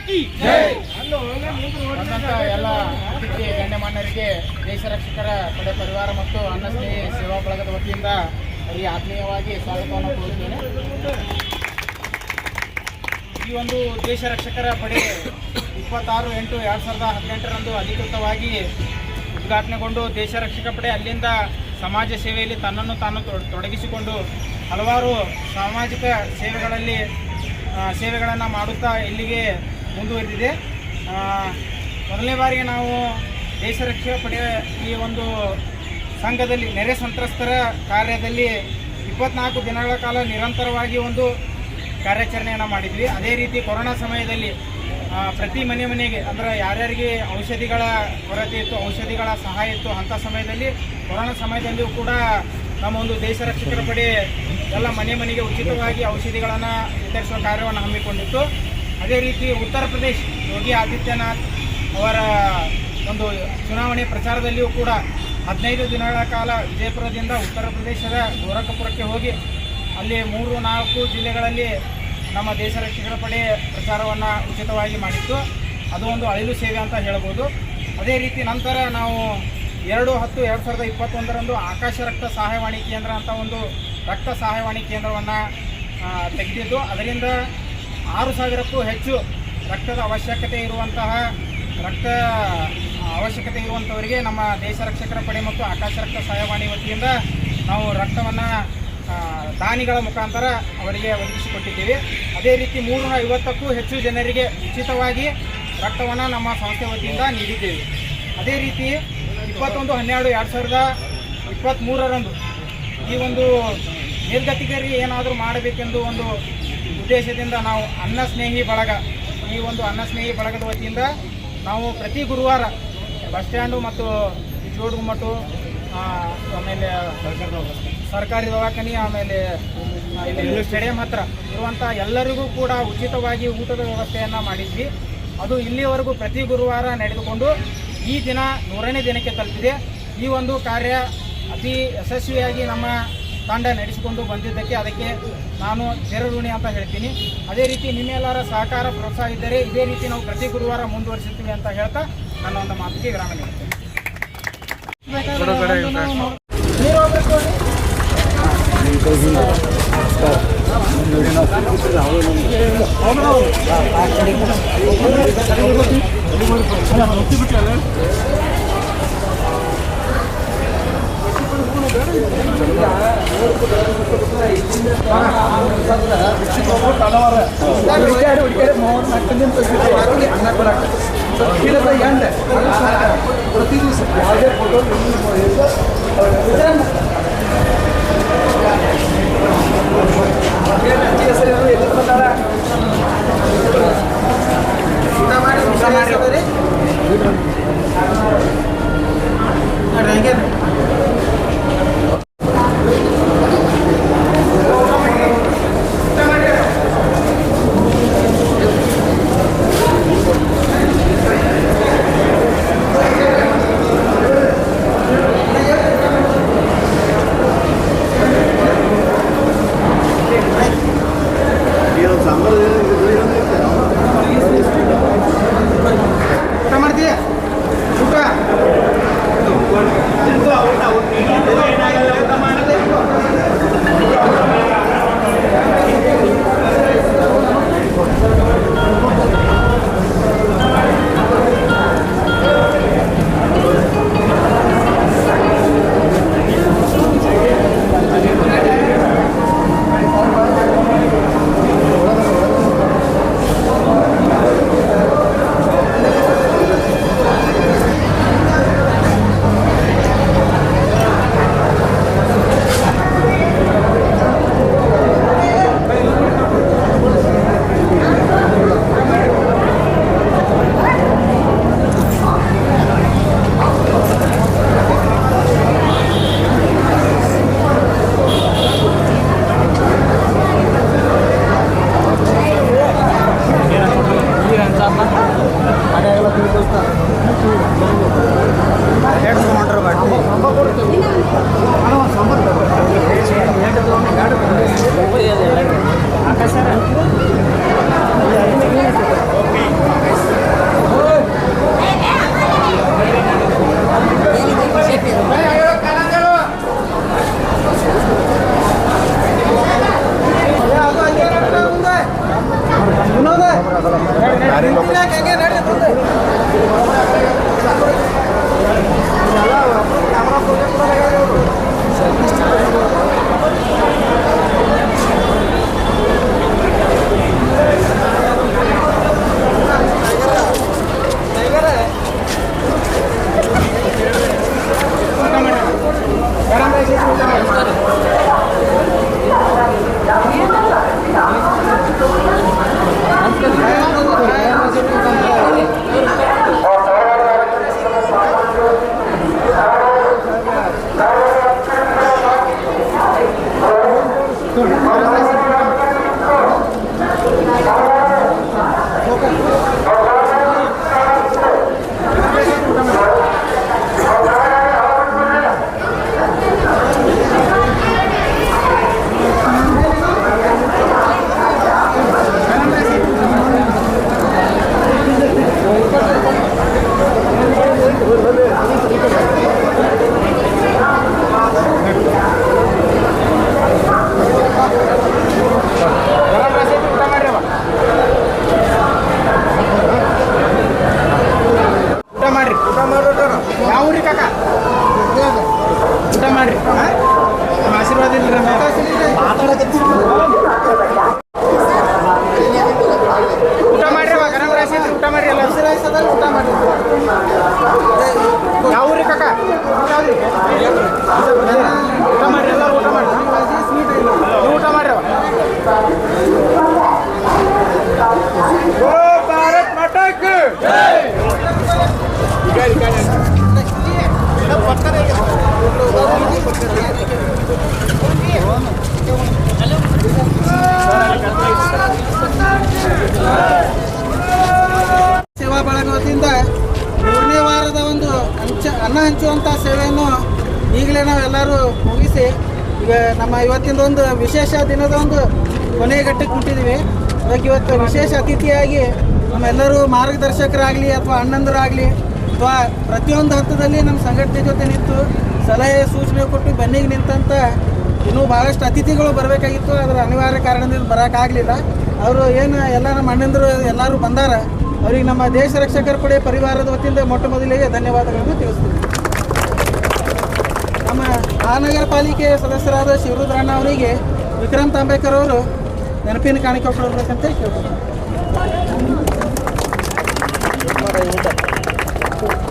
ಕಿ ಎಲ್ಲ ಅತಿಥಿ ಗಣ್ಯಮಾನ್ಯರಿಗೆ ದೇಶ ರಕ್ಷಕರ ಪಡೆ ಪರಿವಾರ ಮತ್ತು ಅನ್ನ ಸ್ನೇಹಿ ಸೇವಾ ಬಳಗದ ವತಿಯಿಂದ ಅವರಿಗೆ ಆತ್ಮೀಯವಾಗಿ ಸ್ವಾಗತವನ್ನು ಕೋರುತ್ತೇನೆ. ಈ ಒಂದು ದೇಶ ರಕ್ಷಕರ ಪಡೆ 26/8/2018 ಅಧಿಕೃತವಾಗಿ ಉದ್ಘಾಟನೆಗೊಂಡು ದೇಶ ರಕ್ಷಕ ಪಡೆ ಅಲ್ಲಿಂದ ಸಮಾಜ ಸೇವೆಯಲ್ಲಿ ತನ್ನನ್ನು ತಾನು ತೊಡಗಿಸಿಕೊಂಡು ಹಲವಾರು ಸಾಮಾಜಿಕ ಸೇವೆಗಳನ್ನು ಮಾಡುತ್ತಾ ಇಲ್ಲಿಗೆ ಮುಂದುವರೆದಿದೆ. ಮೊದಲನೇ ಬಾರಿಗೆ ನಾವು ದೇಶ ರಕ್ಷಕ ಪಡೆಯ ಈ ಒಂದು ಸಂಘದಲ್ಲಿ ನೆರೆ ಸಂತ್ರಸ್ತರ ಕಾರ್ಯದಲ್ಲಿ 24 ದಿನಗಳ ಕಾಲ ನಿರಂತರವಾಗಿ ಒಂದು ಕಾರ್ಯಾಚರಣೆಯನ್ನು ಮಾಡಿದ್ವಿ. ಅದೇ ರೀತಿ ಕೊರೋನಾ ಸಮಯದಲ್ಲಿ ಪ್ರತಿ ಮನೆಗೆ ಅಂದರೆ ಯಾರ್ಯಾರಿಗೆ ಔಷಧಿಗಳ ಕೊರತೆ ಇತ್ತು, ಔಷಧಿಗಳ ಸಹಾಯ ಇತ್ತು, ಅಂಥ ಸಮಯದಲ್ಲಿ ಕೊರೋನಾ ಸಮಯದಲ್ಲಿಯೂ ಕೂಡ ನಮ್ಮ ಒಂದು ದೇಶ ರಕ್ಷಕರ ಪಡೆ ಎಲ್ಲ ಮನೆಗೆ ಉಚಿತವಾಗಿ ಔಷಧಿಗಳನ್ನು ವಿತರಿಸುವ ಕಾರ್ಯವನ್ನು ಹಮ್ಮಿಕೊಂಡಿತ್ತು. ಅದೇ ರೀತಿ ಉತ್ತರ ಪ್ರದೇಶ ಯೋಗಿ ಆದಿತ್ಯನಾಥ್ ಅವರ ಒಂದು ಚುನಾವಣೆ ಪ್ರಚಾರದಲ್ಲಿಯೂ ಕೂಡ 15 ದಿನಗಳ ಕಾಲ ವಿಜಯಪುರದಿಂದ ಉತ್ತರ ಪ್ರದೇಶದ ಗೋರಖಪುರಕ್ಕೆ ಹೋಗಿ ಅಲ್ಲಿ 3-4 ಜಿಲ್ಲೆಗಳಲ್ಲಿ ನಮ್ಮ ದೇಶ ರಕ್ಷಕರ ಪಡೆ ಪ್ರಚಾರವನ್ನು ಉಚಿತವಾಗಿ ಮಾಡಿತ್ತು. ಅದು ಒಂದು ಅಳಿಲು ಸೇವೆ ಅಂತ ಹೇಳ್ಬೋದು. ಅದೇ ರೀತಿ ನಂತರ ನಾವು 2/10/2021 ಆಕಾಶ ರಕ್ತ ಸಹಾಯವಾಣಿ ಕೇಂದ್ರ ಅಂತ ಒಂದು ರಕ್ತ ಸಹಾಯವಾಣಿ ಕೇಂದ್ರವನ್ನು ತೆಗೆದಿದ್ದು, ಅದರಿಂದ 6,000ಕ್ಕೂ ಹೆಚ್ಚು ರಕ್ತದ ಅವಶ್ಯಕತೆ ಇರುವಂಥವರಿಗೆ ನಮ್ಮ ದೇಶ ರಕ್ಷಕರ ಪಡೆ ಮತ್ತು ಆಕಾಶ ರಕ್ತ ಸಹಾಯವಾಣಿ ವತಿಯಿಂದ ನಾವು ರಕ್ತವನ್ನು ದಾನಿಗಳ ಮುಖಾಂತರ ಅವರಿಗೆ ಒದಗಿಸಿಕೊಟ್ಟಿದ್ದೇವೆ. ಅದೇ ರೀತಿ 350ಕ್ಕೂ ಹೆಚ್ಚು ಜನರಿಗೆ ಉಚಿತವಾಗಿ ರಕ್ತವನ್ನು ನಮ್ಮ ಸಂಸ್ಥೆ ವತಿಯಿಂದ ನೀಡಿದ್ದೇವೆ. ಅದೇ ರೀತಿ 21/12/2023 ಈ ಒಂದು ನಿರ್ಗತಿಕರಿಗೆ ಏನಾದರೂ ಮಾಡಬೇಕೆಂದು ಒಂದು ಉದ್ದೇಶದಿಂದ ನಾವು ಅನ್ನ ಸ್ನೇಹಿ ಬಳಗ, ಈ ಒಂದು ಅನ್ನ ಸ್ನೇಹಿ ಬಳಗದ ವತಿಯಿಂದ ನಾವು ಪ್ರತಿ ಗುರುವಾರ ಬಸ್ ಸ್ಟ್ಯಾಂಡು ಮತ್ತು ಜೋಡುಗುಮ್ಮಟ್ಟು, ಆಮೇಲೆ ಸರ್ಕಾರಿ ದವಾಖಾನೆ, ಆಮೇಲೆ ಇಲ್ಲಿ ಸ್ಟೇಡಿಯಂ ಹತ್ರ ಇರುವಂಥ ಎಲ್ಲರಿಗೂ ಕೂಡ ಉಚಿತವಾಗಿ ಊಟದ ವ್ಯವಸ್ಥೆಯನ್ನು ಮಾಡಿದ್ವಿ. ಅದು ಇಲ್ಲಿವರೆಗೂ ಪ್ರತಿ ಗುರುವಾರ ನಡೆದುಕೊಂಡು ಈ ದಿನ 100ನೇ ದಿನಕ್ಕೆ ತಲುಪಿದೆ. ಈ ಒಂದು ಕಾರ್ಯ ಅತಿ ಯಶಸ್ವಿಯಾಗಿ ನಮ್ಮ ತಂಡ ನಡೆಸಿಕೊಂಡು ಬಂದಿದ್ದಕ್ಕೆ ಅದಕ್ಕೆ ನಾನು ಚಿರಋಣಿ ಅಂತ ಹೇಳ್ತೀನಿ. ಅದೇ ರೀತಿ ನಿಮ್ಮೆಲ್ಲರ ಸಹಕಾರ ಪ್ರೋತ್ಸಾಹ ಇದ್ದರೆ ಇದೇ ರೀತಿ ನಾವು ಪ್ರತಿ ಗುರುವಾರ ಮುಂದುವರಿಸುತ್ತೀವಿ ಅಂತ ಹೇಳ್ತಾ ನನ್ನ ಒಂದು ಮಾತಿಗೆ ವಿರಾಮ ನೀಡುತ್ತೇನೆ. ಪ್ರತಿ ದಿವಸ ಯಾವುದೇ ಫೋಟೋ ಆಕಾಶ ಸೇವಾ ಬಳಗ ವತಿಯಿಂದ 3ನೇ ವಾರದ ಒಂದು ಅನ್ನ ಹಂಚುವಂಥ ಸೇವೆಯನ್ನು ಈಗಲೇ ನಾವೆಲ್ಲರೂ ಮುಗಿಸಿ ಈಗ ನಮ್ಮ ಇವತ್ತಿನ ಒಂದು ವಿಶೇಷ ದಿನದ ಒಂದು ಕೊನೆಯ ಘಟ್ಟಕ್ಕೆ ಮುಟ್ಟಿದ್ದೀವಿ. ಅದಕ್ಕೆ ಇವತ್ತು ವಿಶೇಷ ಅತಿಥಿಯಾಗಿ ನಮ್ಮೆಲ್ಲರೂ ಮಾರ್ಗದರ್ಶಕರಾಗಲಿ ಅಥವಾ ಅಣ್ಣಂದರಾಗಲಿ ಅಥವಾ ಪ್ರತಿಯೊಂದು ಹಂತದಲ್ಲಿ ನಮ್ಮ ಸಂಘಟನೆ ಜೊತೆ ನಿಂತು ಸಲಹೆ ಸೂಚನೆ ಕೊಟ್ಟು ಬೆನ್ನಿಗೆ ನಿಂತಂಥ ಇನ್ನೂ ಭಾಳಷ್ಟು ಅತಿಥಿಗಳು ಬರಬೇಕಾಗಿತ್ತು. ಅದರ ಅನಿವಾರ್ಯ ಕಾರಣದಿಂದ ಬರೋಕ್ಕಾಗಲಿಲ್ಲ. ಅವರು ಏನು ಎಲ್ಲ ನಮ್ಮ ಅಣ್ಣಂದರು ಎಲ್ಲರೂ ಬಂದಾರ. ಅವ್ರಿಗೆ ನಮ್ಮ ದೇಶ ರಕ್ಷಕರ ಪಡೆ ಪರಿವಾರದ ವತಿಯಿಂದ ಮೊಟ್ಟ ಮೊದಲಿಗೆ ಧನ್ಯವಾದಗಳನ್ನು ತಿಳಿಸ್ತೀವಿ. ನಮ್ಮ ಮಹಾನಗರ ಪಾಲಿಕೆ ಸದಸ್ಯರಾದ ಶಿವರುದ್ರಣ್ಣ ಅವರಿಗೆ ವಿಕ್ರಮ್ ತಾಂಬೇಕರ್ ಅವರು ನೆನಪಿನ ಕಾಣಿಕೆ ಕೊಡಬೇಕಂತ ಕೇಳ್ತಾರೆ.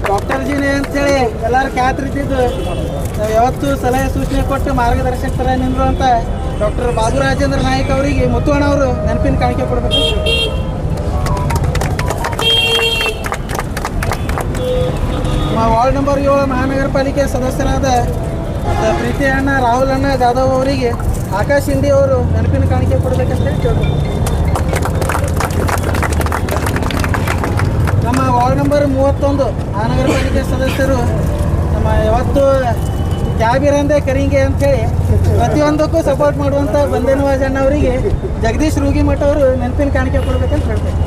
ಡಾಕ್ಟರ್ ಜಿನೇ ಅಂತೇಳಿ ಎಲ್ಲರೂ ಖ್ಯಾತರಿದ್ದು ನಾವು ಯಾವತ್ತೂ ಸಲಹೆ ಸೂಚನೆ ಕೊಟ್ಟು ಮಾರ್ಗದರ್ಶಕರ ನಿಂದಿರುವಂಥ ಡಾಕ್ಟರ್ ಬಾಬು ರಾಜೇಂದ್ರ ನಾಯ್ಕ ಅವರಿಗೆ ಮುತ್ತುವಣ್ಣ ಅವರು ನೆನಪಿನ ಕಾಣಿಕೆ ಕೊಡಬೇಕು. ವಾರ್ಡ್ ನಂಬರ್ 7 ಮಹಾನಗರ ಪಾಲಿಕೆ ಸದಸ್ಯರಾದ ಪ್ರೀತಿ ಅಣ್ಣ ರಾಹುಲ್ ಅಣ್ಣ ಜಾಧವ್ ಅವರಿಗೆ ಆಕಾಶ್ ಹಿಂಡಿ ಅವರು ನೆನಪಿನ ಕಾಣಿಕೆ ಕೊಡಬೇಕಂತ ಕೇಳ್ತಾರೆ. ನಮ್ಮ ವಾರ್ಡ್ ನಂಬರ್ 31 ಮಹಾನಗರ ಪಾಲಿಕೆ ಸದಸ್ಯರು ನಮ್ಮ ಯಾವತ್ತು ಕ್ಯಾಬಿರಂದೆ ಕರಿಂಗೆ ಅಂಥೇಳಿ ಪ್ರತಿಯೊಂದಕ್ಕೂ ಸಪೋರ್ಟ್ ಮಾಡುವಂಥ ಬಂದೇನವಾಜ್ ಅಣ್ಣ ಅವರಿಗೆ ಜಗದೀಶ್ ರೂಗಿಮಠ ಅವರು ನೆನಪಿನ ಕಾಣಿಕೆ ಕೊಡಬೇಕಂತ ಹೇಳ್ತಾರೆ.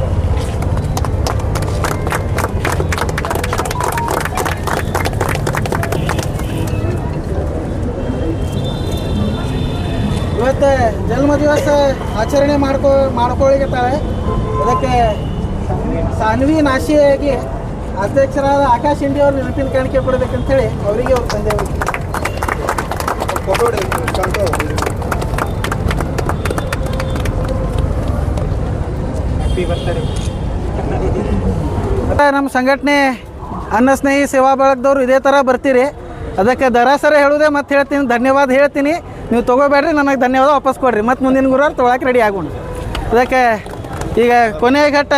ಇವತ್ತು ಜನ್ಮ ದಿವಸ ಆಚರಣೆ ಮಾಡ್ಕೊಳ್ಳಿಕತ್ತಾಳೆ. ಅದಕ್ಕೆ ಸಾನ್ವಿ ನಾಶಿಯಾಗಿ ಅಧ್ಯಕ್ಷರಾದ ಆಕಾಶ್ ಹಿಂಡಿ ಅವರು ನೆನಪಿನ ಕಾಣಿಕೆ ಕೊಡಬೇಕಂತೇಳಿ ಅವರಿಗೆ ಅವ್ರ ತಂದೆ ನಮ್ಮ ಸಂಘಟನೆ ಅನ್ನ ಸ್ನೇಹಿ ಸೇವಾ ಬಳಗದವ್ರು ಇದೇ ಥರ ಬರ್ತೀರಿ. ಅದಕ್ಕೆ ದರಾಸರ ಹೇಳೋದೇ ಮತ್ತೆ ಹೇಳ್ತೀನಿ, ಧನ್ಯವಾದ ಹೇಳ್ತೀನಿ. ನೀವು ತೊಗೋಬೇಡ್ರಿ, ನನಗೆ ಧನ್ಯವಾದ ವಾಪಸ್ ಕೊಡ್ರಿ. ಮತ್ತು ಮುಂದಿನ ಗುರುವಾರ ತೊಗೊಳಕ್ಕೆ ರೆಡಿ ಆಗೋಣ. ಅದಕ್ಕೆ ಈಗ ಕೊನೆಯ ಘಟ್ಟ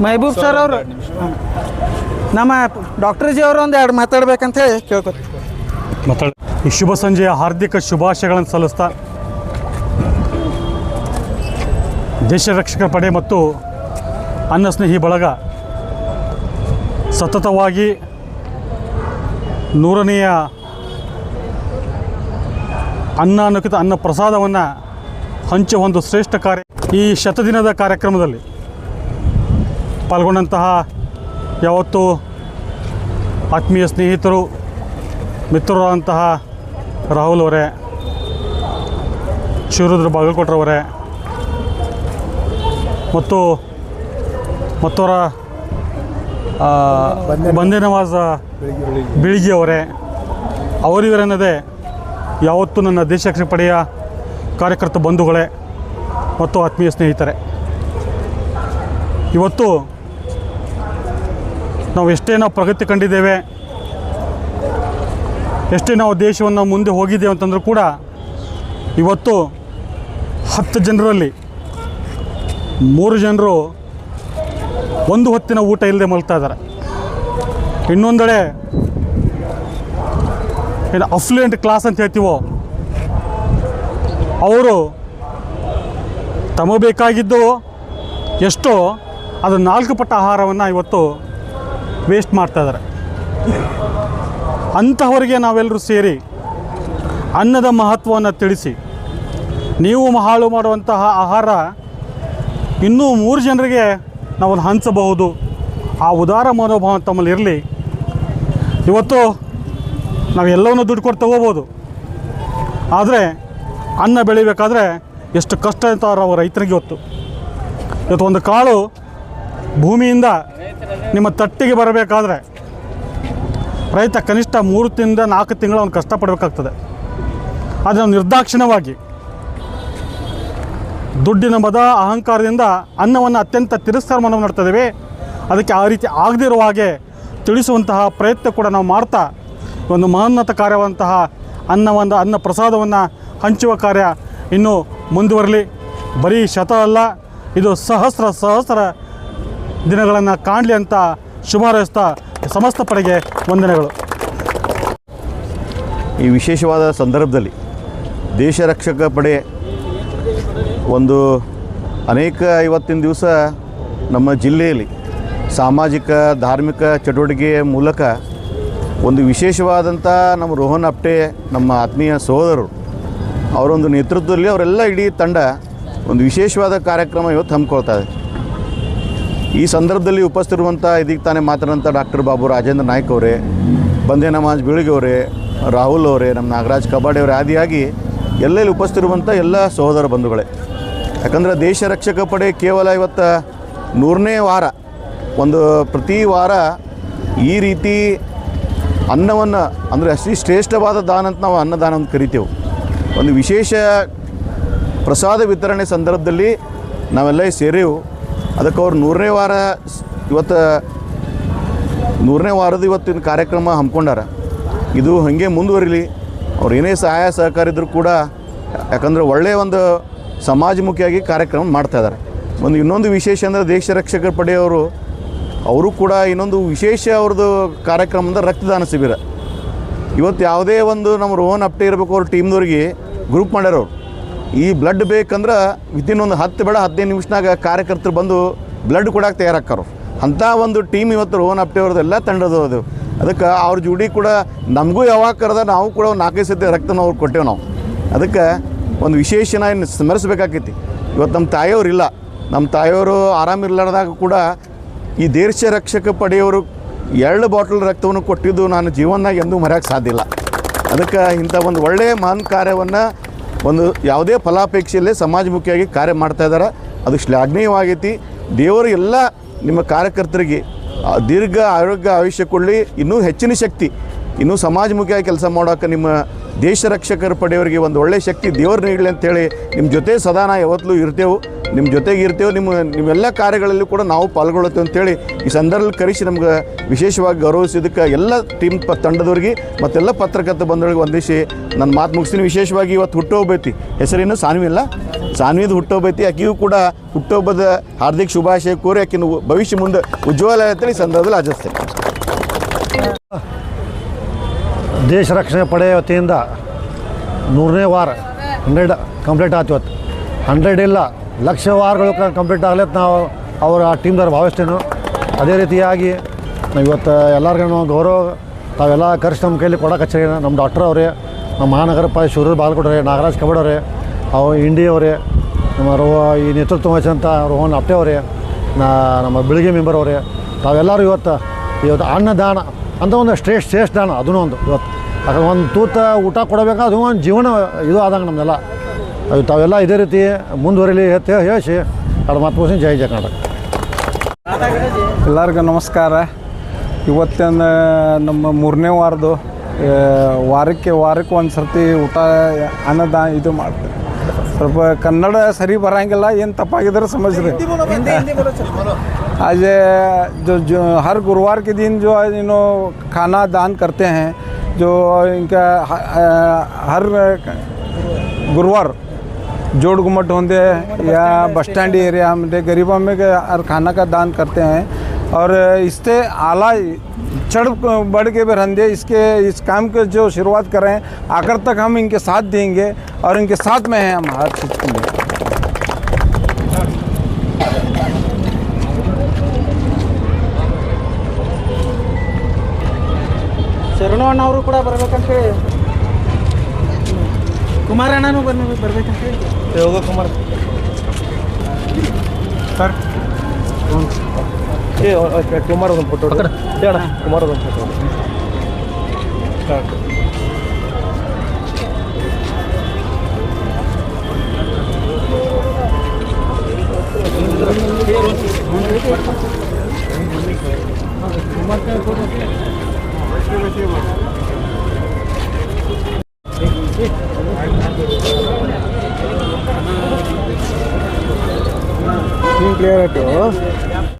ಮೆಹಬೂಬ್ ಸರ್ ಅವರು ನಮ್ಮ ಡಾಕ್ಟರ್ ಜಿ ಅವರು ಒಂದು 2 ಮಾತಾಡ್ಬೇಕಂತ ಹೇಳಿ ಕೇಳ್ಕೊತೀವಿ. ಈ ಶುಭ ಸಂಜೆಯ ಹಾರ್ದಿಕ ಶುಭಾಶಯಗಳನ್ನು ಸಲ್ಲಿಸ್ತಾ ದೇಶ ರಕ್ಷಕರ ಪಡೆ ಮತ್ತು ಅನ್ನ ಸ್ನೇಹಿ ಬಳಗ ಸತತವಾಗಿ 100ನೆಯ ಅನ್ನ ಅನ್ನೋಕ್ಕಿಂತ ಅನ್ನ ಪ್ರಸಾದವನ್ನು ಹಂಚುವ ಒಂದು ಶ್ರೇಷ್ಠ ಕಾರ್ಯ. ಈ ಶತದಿನದ ಕಾರ್ಯಕ್ರಮದಲ್ಲಿ ಪಾಲ್ಗೊಂಡಂತಹ ಯಾವತ್ತು ಆತ್ಮೀಯ ಸ್ನೇಹಿತರು ಮಿತ್ರರಾದಂತಹ ರಾಹುಲ್ ಅವರೇ, ಶಿವರುದ್ರ ಬಾಗಲಕೋಟ್ರವರೇ ಮತ್ತು ಮತ್ತವರ ಬಂದೇ ನವಾಜ ಬೀಳಿಗಿ ಅವರೇ, ಅವರಿವರೆನ್ನದೇ ಯಾವತ್ತೂ ನನ್ನ ದೇಶ ರಕ್ಷಣಾ ಪಡೆಯ ಕಾರ್ಯಕರ್ತ ಬಂಧುಗಳೇ ಮತ್ತು ಆತ್ಮೀಯ ಸ್ನೇಹಿತರೆ, ಇವತ್ತು ನಾವು ಎಷ್ಟೇ ಪ್ರಗತಿ ಕಂಡಿದ್ದೇವೆ, ಎಷ್ಟೇ ನಾವು ದೇಶವನ್ನು ಮುಂದೆ ಹೋಗಿದ್ದೇವೆ ಅಂತಂದರೂ ಕೂಡ ಇವತ್ತು 10 ಜನರಲ್ಲಿ 3 ಜನರು ಒಂದು ಹೊತ್ತಿನ ಊಟ ಇಲ್ಲದೆ ಮಲ್ತಾ ಇದ್ದಾರೆ. ಇನ್ನೊಂದೆಡೆ ಏನು ಅಫ್ಲುಯೆಂಟ್ ಕ್ಲಾಸ್ ಅಂತ ಹೇಳ್ತೀವೋ ಅವರು ತಮಗೆ ಬೇಕಾಗಿದ್ದು ಎಷ್ಟೋ ಅದು 4 ಪಟ್ಟು ಆಹಾರವನ್ನು ಇವತ್ತು ವೇಸ್ಟ್ ಮಾಡ್ತಾಯಿದ್ದಾರೆ. ಅಂಥವರಿಗೆ ನಾವೆಲ್ಲರೂ ಸೇರಿ ಅನ್ನದ ಮಹತ್ವವನ್ನು ತಿಳಿಸಿ, ನೀವು ಹಾಳು ಮಾಡುವಂತಹ ಆಹಾರ ಇನ್ನೂ 3 ಜನರಿಗೆ ನಾವು ಹಂಚಬಹುದು, ಆ ಉದಾರ ಮನೋಭಾವ ತಮ್ಮಲ್ಲಿ ಇರಲಿ. ಇವತ್ತು ನಾವೆಲ್ಲವನ್ನು ದುಡ್ಡು ಕೊಟ್ಟು ತಗೋಬೋದು, ಆದರೆ ಅನ್ನ ಬೆಳಿಬೇಕಾದ್ರೆ ಎಷ್ಟು ಕಷ್ಟ ಅಂತ ರೈತರಿಗೆ ಗೊತ್ತು. ಇವತ್ತು ಒಂದು ಕಾಳು ಭೂಮಿಯಿಂದ ನಿಮ್ಮ ತಟ್ಟಿಗೆ ಬರಬೇಕಾದ್ರೆ ರೈತ ಕನಿಷ್ಠ 3 ರಿಂದ 4 ತಿಂಗಳು ಅವನು ಕಷ್ಟಪಡಬೇಕಾಗ್ತದೆ. ಆದರೆ ನಾವು ನಿರ್ದಾಕ್ಷಿಣ್ಯವಾಗಿ ದುಡ್ಡಿನ ಮದ ಅಹಂಕಾರದಿಂದ ಅನ್ನವನ್ನು ಅತ್ಯಂತ ತಿರಸ್ಕಾರವನ್ನು ಮಾಡ್ತಿದ್ದೇವೆ. ಅದಕ್ಕೆ ಆ ರೀತಿ ಆಗದಿರುವ ಹಾಗೆ ತಿಳಿಸುವಂತಹ ಪ್ರಯತ್ನ ಕೂಡ ನಾವು ಮಾಡ್ತಾ ಒಂದು ಮಹೋನ್ನತ ಕಾರ್ಯವಂತಹ ಅನ್ನ ಪ್ರಸಾದವನ್ನು ಹಂಚುವ ಕಾರ್ಯ ಇನ್ನೂ ಮುಂದುವರಲಿ. ಬರೀ ಶತ ಅಲ್ಲ, ಇದು ಸಹಸ್ರ ದಿನಗಳನ್ನು ಕಾಣಲಿ ಅಂತ ಶುಭ ಹಾರೈಸ್ತಾ ಸಮಸ್ತ ಪಡೆಗೆ ವಂದನೆಗಳು. ಈ ವಿಶೇಷವಾದ ಸಂದರ್ಭದಲ್ಲಿ ದೇಶ ರಕ್ಷಕ ಪಡೆ ಒಂದು ಅನೇಕ ಇವತ್ತಿನ ದಿವಸ ನಮ್ಮ ಜಿಲ್ಲೆಯಲ್ಲಿ ಸಾಮಾಜಿಕ ಧಾರ್ಮಿಕ ಚಟುವಟಿಕೆಯ ಮೂಲಕ ಒಂದು ವಿಶೇಷವಾದಂಥ ನಮ್ಮ ರೋಹನ್ ಅಪ್ಟೆ ನಮ್ಮ ಆತ್ಮೀಯ ಸಹೋದರರು ಅವರೊಂದು ನೇತೃತ್ವದಲ್ಲಿ ಅವರೆಲ್ಲ ಇಡೀ ತಂಡ ಒಂದು ವಿಶೇಷವಾದ ಕಾರ್ಯಕ್ರಮ ಇವತ್ತು ಹಮ್ಮಿಕೊಳ್ತಾ ಇದೆ. ಈ ಸಂದರ್ಭದಲ್ಲಿ ಉಪಸ್ಥಿತಿರುವಂಥ ಇದೀಗ ತಾನೇ ಮಾತನಾಡಿದಂಥ ಡಾಕ್ಟರ್ ಬಾಬು ರಾಜೇಂದ್ರ ನಾಯ್ಕ ಅವರೇ, ಬಂದೇ ನಮಾಜ್ ಬೀಳಿಗಿ ಅವರೇ, ರಾಹುಲ್ ಅವರೇ, ನಮ್ಮ ನಾಗರಾಜ್ ಕಬಾಡಿ ಅವರೇ ಆದಿಯಾಗಿ ಎಲ್ಲೆಲ್ಲಿ ಉಪಸ್ಥಿತಿರುವಂಥ ಎಲ್ಲ ಸಹೋದರ ಬಂಧುಗಳೇ, ಯಾಕಂದರೆ ದೇಶ ರಕ್ಷಕ ಪಡೆ ಕೇವಲ ಇವತ್ತು 100ನೇ ವಾರ, ಒಂದು ಪ್ರತಿ ವಾರ ಈ ರೀತಿ ಅನ್ನವನ್ನು ಅಂದರೆ ಅತಿ ಶ್ರೇಷ್ಠವಾದ ದಾನ ಅಂತ ನಾವು ಅನ್ನದಾನ ಅಂತ ಕರಿತೇವೆ. ಒಂದು ವಿಶೇಷ ಪ್ರಸಾದ ವಿತರಣೆ ಸಂದರ್ಭದಲ್ಲಿ ನಾವೆಲ್ಲ ಸೇರೇವು. ಅದಕ್ಕೆ ಅವ್ರು 100ನೇ ವಾರ ಇವತ್ತು 100ನೇ ವಾರದ ಇವತ್ತಿನ ಕಾರ್ಯಕ್ರಮ ಹಮ್ಮಿಕೊಂಡಾರ. ಇದು ಹಾಗೆ ಮುಂದುವರಿಲಿ. ಅವ್ರು ಏನೇ ಸಹಾಯ ಸಹಕಾರ ಇದ್ದರೂ ಕೂಡ, ಯಾಕಂದರೆ ಒಳ್ಳೆಯ ಒಂದು ಸಮಾಜಮುಖಿಯಾಗಿ ಕಾರ್ಯಕ್ರಮ ಮಾಡ್ತಾಯಿದ್ದಾರೆ. ಇನ್ನೊಂದು ವಿಶೇಷ ಅಂದರೆ ದೇಶ ರಕ್ಷಕ ಪಡೆಯವರು ಅವರು ಕೂಡ ಇನ್ನೊಂದು ವಿಶೇಷ ಅವ್ರದ್ದು ಕಾರ್ಯಕ್ರಮ ಅಂದರೆ ರಕ್ತದಾನ ಶಿಬಿರ. ಇವತ್ತು ಯಾವುದೇ ಒಂದು ನಮ್ಮ ರೋಹನ್ ಅಪ್ಟೆ ಇರಬೇಕು ಅವ್ರ ಟೀಮ್ದವ್ರಿಗೆ ಗ್ರೂಪ್ ಮಾಡ್ಯಾರವ್ರು. ಈ ಬ್ಲಡ್ ಬೇಕಂದ್ರೆ ವಿತಿನ್ ಒಂದು 10-15 ನಿಮಿಷನಾಗ ಕಾರ್ಯಕರ್ತರು ಬಂದು ಬ್ಲಡ್ ಕೊಡೋಕೆ ತಯಾರಾಕ್ಕಾರು. ಅಂಥ ಒಂದು ಟೀಮ್ ಇವತ್ತು ರೋಹನ್ ಅಪ್ಟೆ ಅವ್ರದ್ದೆಲ್ಲ ತಂಡದು ಅದು. ಅದಕ್ಕೆ ಅವ್ರ ಜೋಡಿ ಕೂಡ ನಮಗೂ ಯಾವಾಗ ಕರೆದ ನಾವು ಕೂಡ 4-5 ಸತಿ ರಕ್ತನ ಅವ್ರು ಕೊಟ್ಟೇವೆ ನಾವು. ಅದಕ್ಕೆ ಒಂದು ವಿಶೇಷನ ಸ್ಮರಿಸ್ಬೇಕಾಕೈತಿ. ಇವತ್ತು ನಮ್ಮ ತಾಯಿಯವ್ರು ಇಲ್ಲ, ನಮ್ಮ ತಾಯಿಯವರು ಆರಾಮಿರ್ಲಾರ್ದಾಗ ಕೂಡ ಈ ದೇಶ ರಕ್ಷಕ ಪಡೆಯವರು 2 ಬಾಟಲ್ ರಕ್ತವನ್ನು ಕೊಟ್ಟಿದ್ದು ನಾನು ಜೀವನದಾಗ ಎಂದೂ ಮರೆಯೋಕ್ಕೆ ಸಾಧ್ಯ ಇಲ್ಲ. ಅದಕ್ಕೆ ಇಂಥ ಒಂದು ಒಳ್ಳೆಯ ಮಹಾನ್ ಕಾರ್ಯವನ್ನು ಒಂದು ಯಾವುದೇ ಫಲಾಪೇಕ್ಷೆಯಲ್ಲೇ ಸಮಾಜಮುಖಿಯಾಗಿ ಕಾರ್ಯ ಮಾಡ್ತಾಯಿದ್ದಾರೆ. ಅದು ಶ್ಲಾಘನೀಯವಾಗೈತಿ. ದೇವರು ಎಲ್ಲ ನಿಮ್ಮ ಕಾರ್ಯಕರ್ತರಿಗೆ ದೀರ್ಘ ಆರೋಗ್ಯ ಆಯುಷ್ಯ ಕೊಡಲಿ, ಇನ್ನೂ ಹೆಚ್ಚಿನ ಶಕ್ತಿ, ಇನ್ನೂ ಸಮಾಜಮುಖಿಯಾಗಿ ಕೆಲಸ ಮಾಡೋಕೆ ನಿಮ್ಮ ದೇಶ ರಕ್ಷಕರ ಪಡೆಯವರಿಗೆ ಒಂದು ಒಳ್ಳೆಯ ಶಕ್ತಿ ದೇವರು ನೀಡಲಿ ಅಂತೇಳಿ ನಿಮ್ಮ ಜೊತೆ ಸದಾ ನಾವು ಯಾವತ್ತೂ ಇರ್ತೇವೆ, ನಿಮ್ಮ ಜೊತೆಗೆ ಇರ್ತೇವೆ. ನಿಮ್ಮೆಲ್ಲ ಕಾರ್ಯಗಳಲ್ಲಿ ಕೂಡ ನಾವು ಪಾಲ್ಗೊಳ್ಳುತ್ತೇವೆ ಅಂತೇಳಿ ಈ ಸಂದರ್ಭದಲ್ಲಿ ಕರೆಸಿ ನಮ್ಗೆ ವಿಶೇಷವಾಗಿ ಗೌರವಿಸಿದ್ದಕ್ಕೆ ಎಲ್ಲ ಟೀಮ್ ತಂಡದವ್ರಿಗೆ ಮತ್ತೆಲ್ಲ ಪತ್ರಕರ್ತ ಬಂದವರಿಗೆ ವಂದಿಸಿ ನನ್ನ ಮಾತು ಮುಗಿಸ್ತೀನಿ. ವಿಶೇಷವಾಗಿ ಇವತ್ತು ಹುಟ್ಟುಹಬ್ಬೈತಿ, ಹೆಸರೇನು ಸಾನ್ವಿ ಇಲ್ಲ, ಸಾನ್ವಿದು ಹುಟ್ಟುಹಬ್ಬೈತಿ. ಆಕೆಯೂ ಕೂಡ ಹುಟ್ಟುಹಬ್ಬದ ಹಾರ್ದಿಕ ಶುಭಾಶಯ ಕೋರಿ ಆಕಿನ ಭವಿಷ್ಯ ಮುಂದೆ ಉಜ್ವಲ ಅಂತೇಳಿ ಈ ಸಂದರ್ಭದಲ್ಲಿ ಆಚರಿಸ್ತೇನೆ. ದೇಶ ರಕ್ಷಣೆ ಪಡೆ ವತಿಯಿಂದ 100ನೇ ವಾರ 100 ಕಂಪ್ಲೀಟ್ ಆಯ್ತು. ಇವತ್ತು 100 ಇಲ್ಲ, ಲಕ್ಷ ವಾರಗಳು ಕಂಪ್ಲೀಟ್ ಆಗಲಿ ಅಂತ ನಾವು ಅವರ ಟೀಮ್ದವ್ರು ಭಾವಿಸ್ತೇನೆ. ಅದೇ ರೀತಿಯಾಗಿ ನಾವು ಇವತ್ತು ಎಲ್ಲರಿಗೂ ಗೌರವ ತಾವೆಲ್ಲ ಕರೆಸಿ ನಮ್ಮ ಕೈಲಿ ಕೊಡೋಕೆ ಹಚ್ಚಿ ನಮ್ಮ ಡಾಕ್ಟರ್ ಅವರೇ, ನಮ್ಮ ಮಹಾನಗರ ಪಾಲಿಕೆ ಶಿವರುದ್ರ ಬಾಗಲಕೋಟೆ ನಾಗರಾಜ್ ಕಬಾಡಿ ಅವರೇ, ಇಂಡಿ ಅವರೇ, ನಮ್ಮ ಈ ನೇತೃತ್ವ ವಹಿಸಿದಂಥ ರೋಹನ್ ಅಪ್ಟೆ ಅವರೇ, ನಮ್ಮ ಬೆಳಿಗ್ಗೆ ಮೆಂಬರ್ ಅವರೇ ತಾವೆಲ್ಲರೂ ಇವತ್ತು ಅನ್ನದಾನ ಅಂತ ಒಂದು ಶ್ರೇಷ್ಠ ದಾನ ಅದೂ ಒಂದು ಇವತ್ತು ಯಾಕಂದ್ರೆ ಒಂದು ತೂತ ಊಟ ಕೊಡಬೇಕಾದ್ರೆ ಅದು ಒಂದು ಜೀವನ ಇದು ಆದಂಗೆ ನಮ್ಮೆಲ್ಲ ಅದು ತಾವೆಲ್ಲ ಇದೇ ರೀತಿ ಮುಂದುವರಿಲಿ ಹೇಳಿಸಿ ಎರಡು ಮಾತು ಮುಗಿಸಿ ಜೈ ಕರ್ನಾಟಕ. ಎಲ್ಲರಿಗೂ ನಮಸ್ಕಾರ. ಇವತ್ತಿನ ನಮ್ಮ 3ನೇ ವಾರದ್ದು ವಾರಕ್ಕೆ ಒಂದು ಸರ್ತಿ ಊಟ ಅನ್ನದಾನ ಇದು ಮಾಡ್ತೀವಿ. ಸ್ವಲ್ಪ ಕನ್ನಡ ಸರಿ ಬರೋಂಗಿಲ್ಲ, ಏನು ತಪ್ಪಾಗಿದ್ರೆ ಸಮझिए. आज जो हर गुरुवार के दिन जो इन्हों खाना दान करते हैं, जो इनका हर गुरुवार जोड़ गुमट होंगे या बस स्टैंड एरिया में गरीबों में हर खाना का दान करते हैं और इससे आला चढ़ बढ़ के रहंदे इस काम के जो शुरुआत कर रहे हैं, आखिर तक हम इनके साथ देंगे और इनके साथ में हैं हम हर चीज़ के लिए. ಶರಣಣ್ಣ ಅವರು ಕೂಡ ಬರ್ಬೇಕಂತ ಹೇಳಿ, ಕುಮಾರಣ್ಣನೂ ಬರ್ಬೇಕಂತ ಹೇಳಿ. ಯೋಗ ಕುಮಾರ್ ಸರ್ ಕುಮಾರ್ ಒಂದು ಫೋಟೋ ಕುಮಾರ್ ಒಂದು ಫೋಟೋ ಕ್ಲಿಯರ್ ಆಯ್ತು.